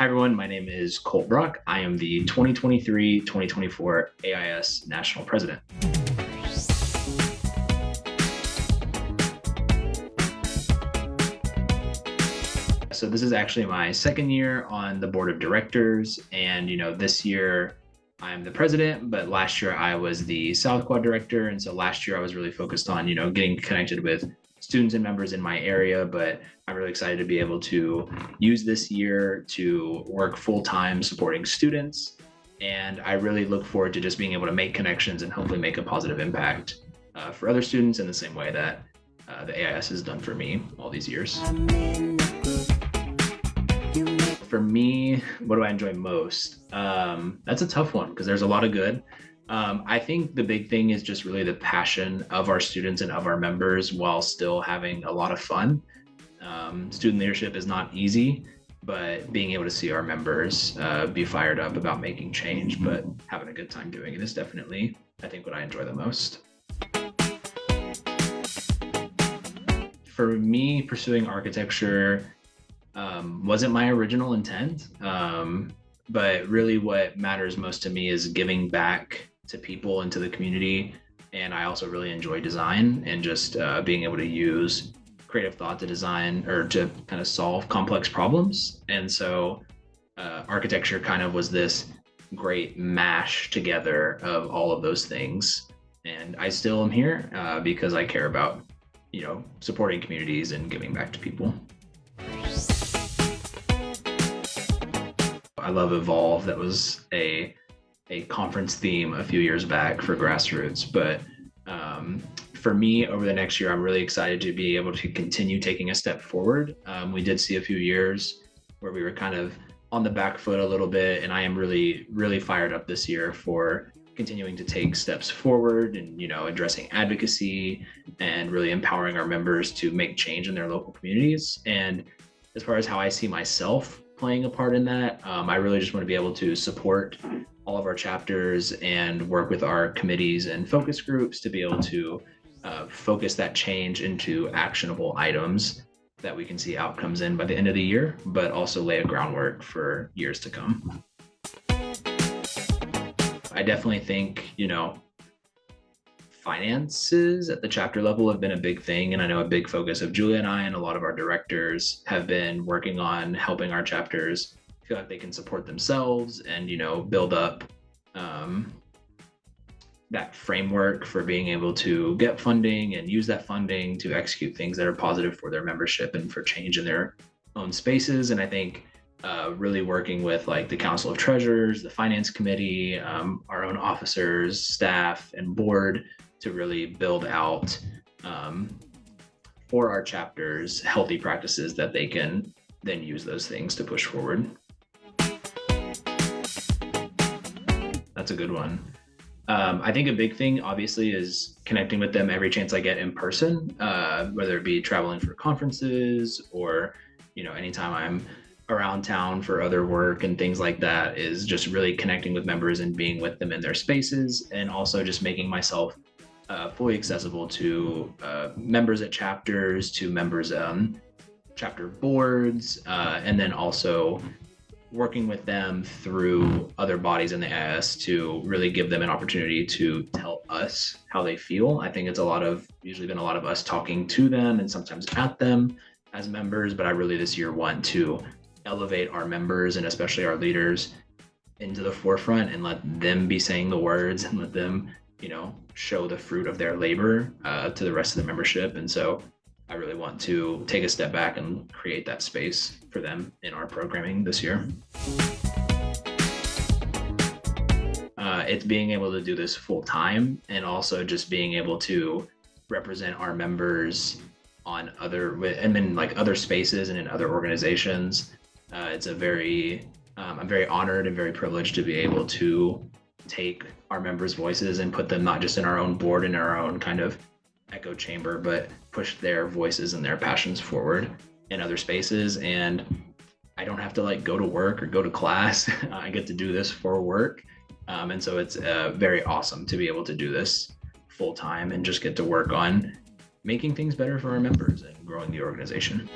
Hi, everyone. My name is Colt Brock. I am the 2023-2024 AIS National President. So this is actually my second year on the board of directors. And, this year I'm the president, but last year I was the South Quad director. And so last year I was really focused on, getting connected with students and members in my area, but I'm really excited to be able to use this year to work full-time supporting students. And I really look forward to just being able to make connections and hopefully make a positive impact for other students in the same way that the AIS has done for me all these years. For me, what do I enjoy most? That's a tough one because there's a lot of good. I think the big thing is just really the passion of our students and of our members while still having a lot of fun. Student leadership is not easy, but being able to see our members be fired up about making change, but having a good time doing it is definitely, I think, what I enjoy the most. For me, pursuing architecture wasn't my original intent, but really what matters most to me is giving back to people and to the community. And I also really enjoy design and just being able to use creative thought to design or to kind of solve complex problems. And so architecture kind of was this great mash together of all of those things. And I still am here because I care about, supporting communities and giving back to people. I love Evolve. That was a conference theme a few years back for grassroots. But for me, over the next year, I'm really excited to be able to continue taking a step forward. We did see a few years where we were kind of on the back foot a little bit, and I am really, really fired up this year for continuing to take steps forward and, addressing advocacy and really empowering our members to make change in their local communities. And as far as how I see myself playing a part in that, I really just want to be able to support all of our chapters and work with our committees and focus groups to be able to focus that change into actionable items that we can see outcomes in by the end of the year, but also lay a groundwork for years to come. I definitely think, finances at the chapter level have been a big thing. And I know a big focus of Julia and I and a lot of our directors have been working on helping our chapters feel like they can support themselves and, build up that framework for being able to get funding and use that funding to execute things that are positive for their membership and for change in their own spaces. And I think really working with like the Council of Treasurers, the Finance Committee, our own officers, staff, and board to really build out for our chapters healthy practices that they can then use those things to push forward. That's a good one. I think a big thing, obviously, is connecting with them every chance I get in person, whether it be traveling for conferences or, anytime I'm around town for other work and things like that, is just really connecting with members and being with them in their spaces, and also just making myself fully accessible to members at chapters, to members on chapter boards, and then also working with them through other bodies in the AIS to really give them an opportunity to tell us how they feel. I think it's usually been a lot of us talking to them and sometimes at them as members, but I really this year want to elevate our members and especially our leaders into the forefront and let them be saying the words and let them, show the fruit of their labor to the rest of the membership. And so I really want to take a step back and create that space for them in our programming this year. It's being able to do this full time and also just being able to represent our members on other spaces and in other organizations. I'm very honored and very privileged to be able to take our members' voices and put them not just in our own board and our own kind of echo chamber, but push their voices and their passions forward in other spaces. And I don't have to go to work or go to class. I get to do this for work. And so it's very awesome to be able to do this full time and just get to work on making things better for our members and growing the organization.